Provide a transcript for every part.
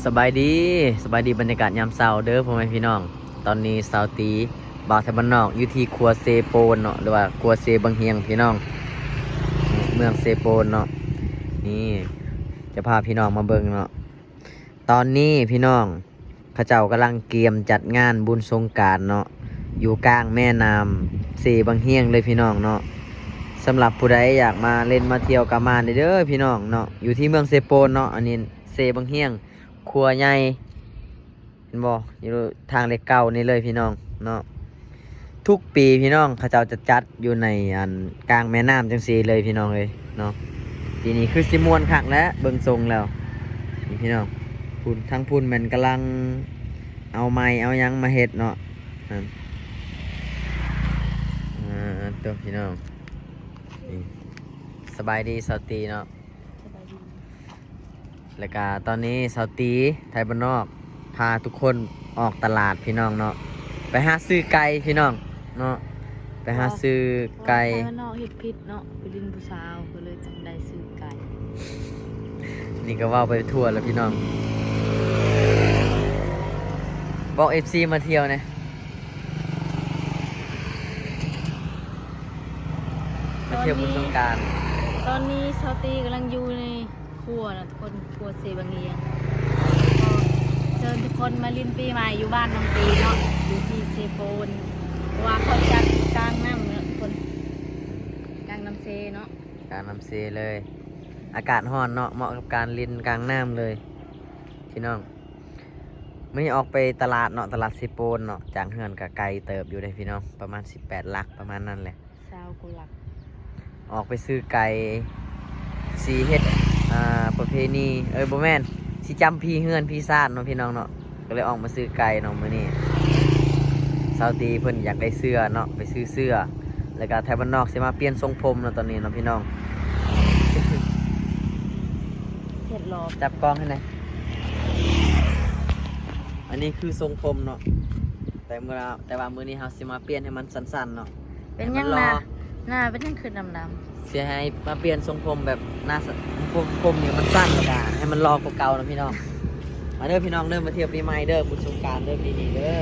สบายดีบรรยากาศยามเช้าเด้อพ่อแม่พี่น้องตอนนี้เช้าตีบ่าวไทยบ้านนอกอยู่ที่ครัวเซโปนเนาะหรือว่าครัวเซบังเฮียงพี่น้องเมืองเซโปนเนาะนี่จะพาพี่น้องมาเบิ่งเนาะตอนนี้พี่น้องเขาเจ้ากำลังเตรียมจัดงานบุญสงกรานต์เนาะอยู่กลางแม่น้ำเซบังเฮียงเลยพี่น้องเนาะสำหรับผู้ใดอยากมาเล่นมาเที่ยวก็มาเด้อพี่น้องเนาะอยู่ที่เมืองเซโปนเนาะอันนี้เซบังเฮียงครัวใหญ่เห็นบ่อยู่ทางเลขเก้านี่เลยพี่น้องเนาะทุกปีพี่น้องเขาเจ้าจะจัดอยู่ในกลางแม่น้ำจังซี่เลยพี่น้องเลยเนาะปีนี้คือสิม่วนคักแล้วเบิ่งทรงแล้วนี่พี่น้องพุ่นทั้งพุ่นมันกำลังเอาไม้เอาหยังมาเฮ็ดเนาะตัวพี่น้องนี่สบายดีสาวตีเนาะแล้วก็ตอนนี้สาวตีไทยบ้านนอกพาทุกคนออกตลาดพี่น้องเนาะไปหาซื้อไก่พี่น้องเนาะไปหาซื้อไก่ไทยบ้านนอกเฮ็ดผิดเนาะไปลินผู้สาวก็เลยต้องได้ซื้อไก่ นี่ก็ว่าไปทั่วแล้วพี่น้องบอก FC มาเที่ยวนะมาเที่ยวบุญสงกรานต์ตอนนี้ชาวตีกำลังอยู่ในครัวนะทุกคนครัวเซบังเงียงก็เชิญทุกคนมาลินปีใหม่อยู่บ้านน้องตีเนาะอยู่ที่เซโปนว่าเขาจัดกลางน้ำเนาะทุกคนกลางน้ำเซเนาะกลางน้ำเซเลยอากาศร้อนเนาะเหมาะกับการลินกลางน้ำเลยพี่น้องไม่ออกไปตลาดเนาะตลาดเซโปนเนาะจางเฮือนกับไกลเติบอยู่เลยพี่น้องประมาณ18 ลักประมาณนั้นแหละ20 กุหลักออกไปซื้อไก่สีเฮ็ดประเพณีบ่แม่นสิจำพี่เฮือนพี่ซ่านเนาะพี่น้องเนาะก็เลยออกมาซื้อไก่เนาะมื้อนี้เซาตีเพิ่นอยากได้เสื้อเนาะไปซื้อเสื้อแล้วก็ไทยบ้านนอกสิมาเปลี่ยนทรงผมเนาะตอนนี้เนาะพี่น้องเฮ็ดหลอกจับกล้องให้หน่อยอันนี้คือทรงผมเนาะแต่ว่ามื้อนี้เฮาสิมาเปลี่ยนให้มันสั้นๆเนาะเป็นยังหน้าเป็นยังคือดำเสียให้มาเปลี่ยนทรงผมแบบหน้าผมเนี่ยมันสั้นกว่าให้มันรอกว่าเก่านะพี่น้องมาเด้อพี่น้องเด้อมาเที่ยวปีใหม่เด้อบุญสงกรานต์เด้อปีนี้เด้อ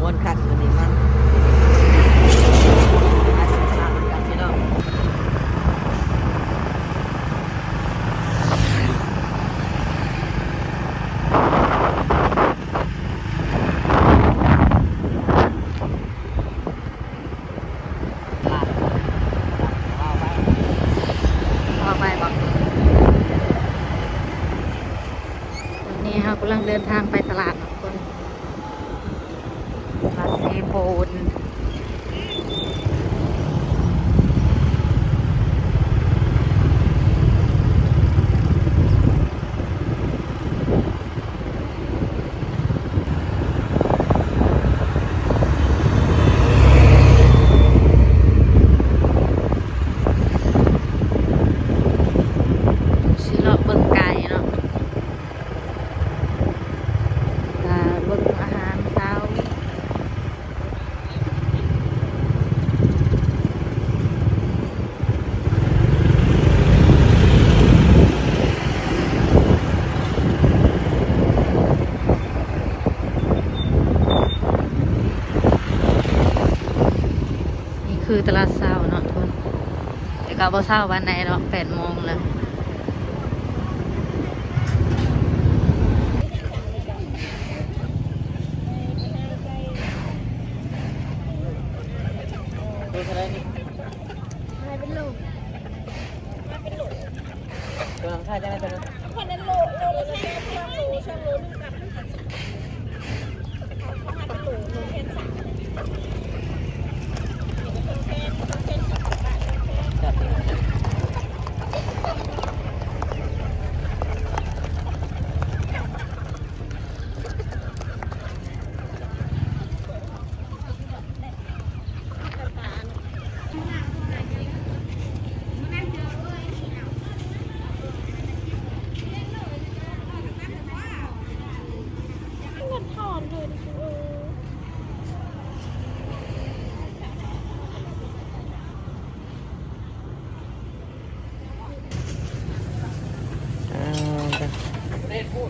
ม่วนคักวันนี้มันอาจจะตลาดเหมือนกันพี่น้องกำลังเดินทางไปตลาดทุกคนตลาดเซโปนสิเลาะเบิ่งไก่เนาะคือตลาดเช้าเนาะทุนแต่ก็บ่เช้าวันไหนเนาะ8 โมงแล้วดูเท่าไรนี่อะไรเป็นโลตัวน้ำชาจะได้ตัวนึงคนนั้นโลละใช่ช่องโลนึงกับ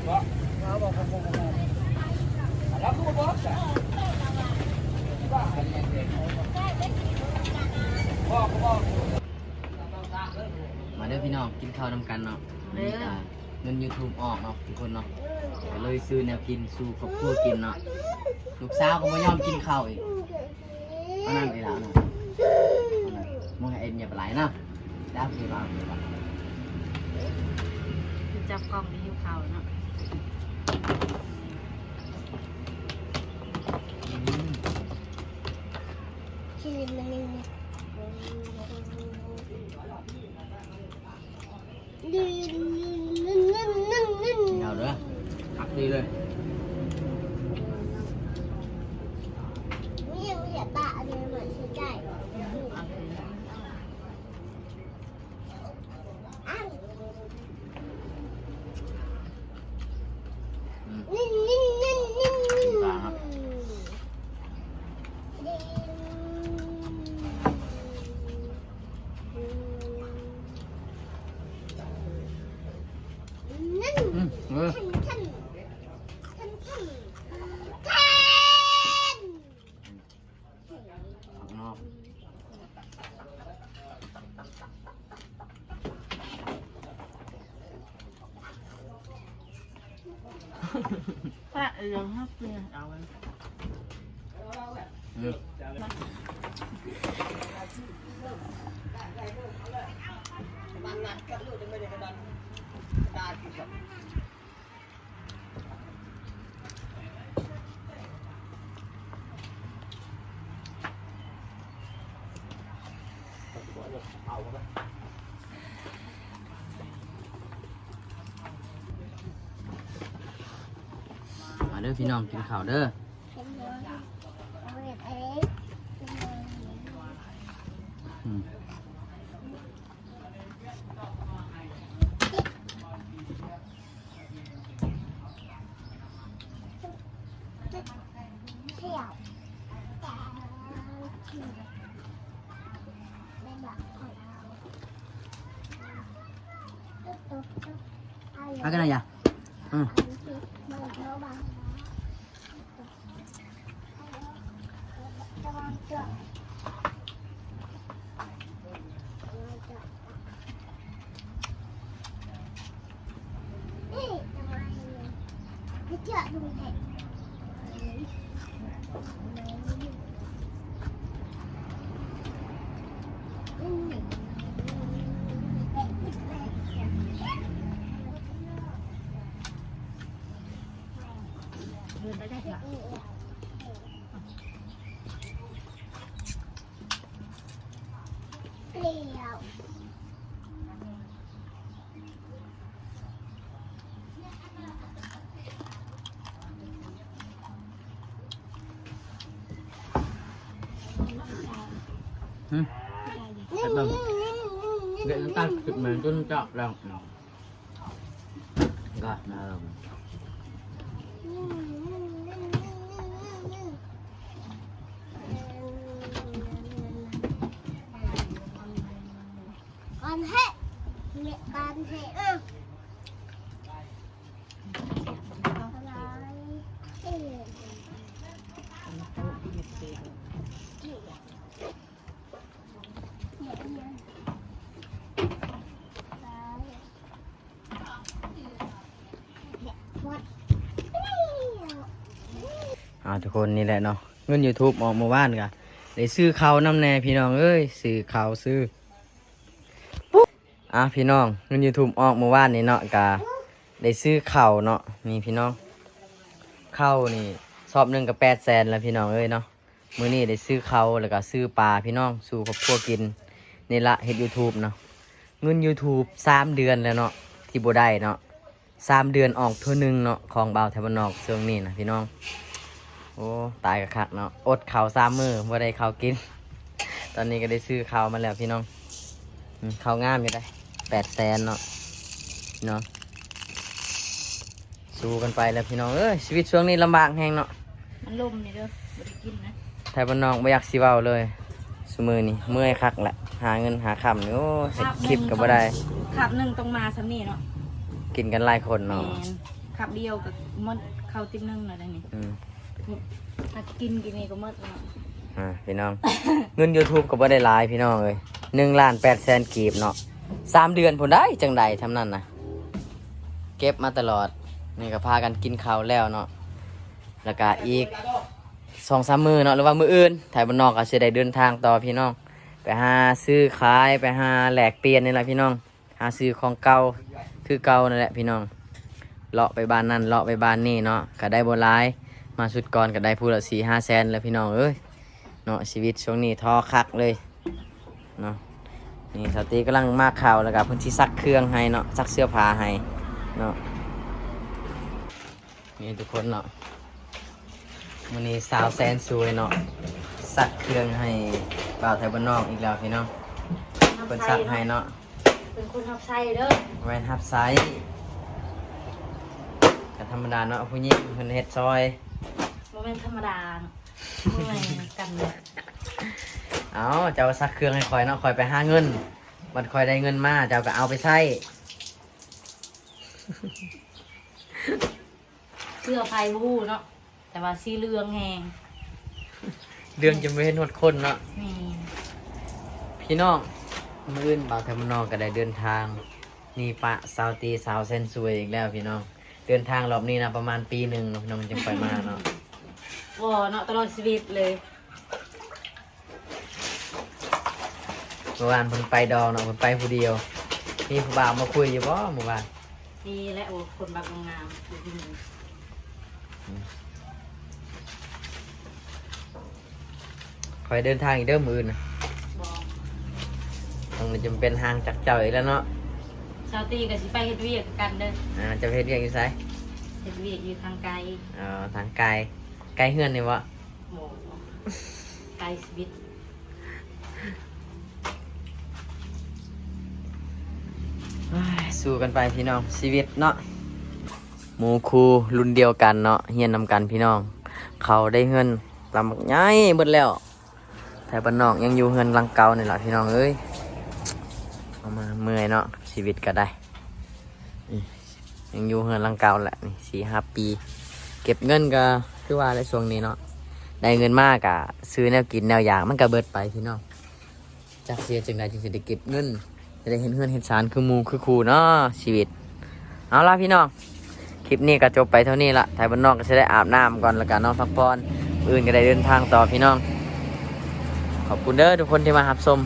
มาเด้อพี่น้องกินข้าวนำกันเนาะนี่ก็เงิน YouTube ออกเนาะทุกคนเนาะก็เลยซื้อแนวกินสู่ครอบครัวกินเนาะลูกสาวก็ไม่ยอมกินข้าวอีกเพราะนั่นไอ้หลานเนาะมึงให้เอ็นอย่าไปไหลเนาะได้พี่น้อง จับกล้องที่หิวข้าวเนาะ เอาเด้อหักดีเลยปลาครับเออข้างนอก ป้าเดี๋ยวให้เปลี่ยนเอาไว้ มาเด้อพี่น้องกินข้าวเด้ออืมเอากันหน่อยจ้ะอืมเดินไปได้เหรอ อืมให้เบิ่งเด็ดน้ำตาลจุดเหมือนจนเจาะแล้วก็น่าลองcon hết mẹ con hết ưทุกคนนี่แหละเนาะเงิน YouTube ออกมาบ้านกันได้ซื้อเขาวน้ำแน่พี่น้องเอ้ยซื้อเขาวซื้อพี่น้องเงิน YouTube ออกมาบ้านนี่เนาะกะได้ซื้อข้าวเนาะนี่พี่น้องข้าวนี่สอบหนึ่งกับ800,000แล้วพี่น้องเอ้ยเนาะมื้อนี้ได้ซื้อข้าวแล้วก็ซื้อปลาพี่น้องสู่ครอบครัวกินนี่ละเฮ็ด YouTube เนาะเงิน YouTube 3 เดือนแล้วเนาะที่บ่ได้เนาะ3 เดือนออกเท่านึงเนาะของบ่าวแถวบ้านนอกช่วงนี้นะพี่น้องโอ้ตายกะคักเนาะอดข้าว3 มื้อบ่ได้ข้าวกินตอนนี้ก็ได้ซื้อข้าวมาแล้วพี่น้องข้าวงามอยู่ได้800,000เนาะพี่น้องสู้กันไปแล้วพี่น้องเอ้ยชีวิตช่วงนี้ลำบากแฮงเนาะ มันลมนี่เด้อไม่ได้กินนะ ไทยบ้านนอกไม่อยากสิเว้าเลยซุมือนี่เมื่อยคักแหละหาเงินหาคำนี่โอ้เฮ็ดคลิปก็บ่ได้ ขับหนึ่งต้องมาซ้ำนี่เนาะ กินกันหลายคน แม เนาะ น ขับเดียวกับมดเข้าติ๊บนึงเลยได้นี่ อืม ถ้ากินนี่ก็มดแล้ว พี่น้อง เงิน YouTube ก็บ่ได้หลายพี่น้องเอ้ย1,800,000กีบเนาะ3 เดือนพุ่นได้จังใดทำนั้นนะเก็บมาตลอดนี่ก็พากันกินข้าวแล้วเนาะแล้วก็อีก 2-3 มื้อเนาะหรือว่ามื้ออื่นไทยบ้านนอกก็สิได้เดินทางต่อพี่น้องไปหาซื้อขายไปหาแลกเปลี่ยนนี่แหละพี่น้องหาซื้อของเก่าคือเก่านั่นแหละพี่น้องเลาะไปบ้านนั่นเลาะไปบ้านนี่เนาะก็ได้บ่หลายมาสุดก่อนก็ได้พูดละ4-5 แสนแล้วพี่น้องเอ้ยเนาะชีวิตช่วงนี้ท้อคักเลยเนาะนี่สติกำลังมาข่าวแล้วก็เพิ่นสิซักเครื่องให้เนาะซักเสื้อผ้าให้เนาะนี่ทุกคนเนาะวันนี้สาวแสนสวยเนาะซักเครื่องให้บ่าวไทยบ้านนอกอีกแล้วพี่น้องเพิ่นซักให้เนาะ เป็นคนทับไส้เด้อ แวนฮับไซส์ก็ธรรมดาเนาะผู้หญิงเพิ่นเฮ็ดซอย โมเมนธรรมดาเมื่อยกันเลย เอาเจ้าซักเครื่องให้คอยเนาะคอยไปหาเงินบัดคอยได้เงินมาเจ้าก็เอาไปใช้ เสื้อไฟบูเนาะแต่ว่าสีเหลืองแหง เรื่องจะไม่เห็นหดคนเนาะ นี่ พี่น้องมื้ออื่นบ่าวไทยบ้านนอกก็ได้เดินทางนี่ปะสาวตีสาวเส้นสวยอีกแล้วพี่น้องเดินทางรอบนี้นะประมาณปีหนึ่งเนาะพี่น้องจึงไปมาเนาะ วอเนาะตลอดชีวิตเลย เมื่อวานเพิ่นไปดองเนาะเพิ่นไปผู้เดียวมีผู้บ่าวมาคุยอยู่บ่เมื่อวาน นี่และโอ้คนบางงามอยู่ที่นี่ คอยเดินทางอีกเด้อมื้ออื่นนะ บอก ตรงนี้จะเป็นห่างจากเจ้าอีกแล้วเนาะ ชาวตีกับสิไปเฮ็ดเวียกกันเด้อ จะไปเฮ็ดเวียกอยู่ไส เฮ็ดเวียกอยู่ทางไกล ทางไกลไกลเฮือนนี่วะ โหไกลชีวิต สู้กันไปพี่น้องชีวิตเนาะหมู่ครูรุ่นเดียวกันเนาะเฮียนนำกันพี่น้อง เขาได้เงินลำบักใหญ่เบิดแล้วแต่บ้านนอกยังอยู่เงินหลังเก่านี่แหละพี่น้องเอ้ยเอามาเมื่อยเนาะชีวิตก็ได้นี่ยังอยู่เงินหลังเก่าแหละนี่4-5 ปี เก็บเงินก็คือว่าในช่วงนี้เนาะได้เงินมากอะซื้อแนวกินแนวอยากมันก็เบิดไปพี่น้องจากเสียจึงได้จึงจะได้เก็บเงินจะได้เห็นเงินเห็นสารคือหมูคือครูเนาะชีวิตเอาล่ะพี่น้องคลิปนี้ก็จบไปเท่านี้ละไทยบ้านนอกก็จะได้อาบน้ำก่อนแล้วกันนอนพักผ่อนอื่นก็ได้เดินทางต่อพี่น้องขอบคุณเด้อทุกคนที่มารับชม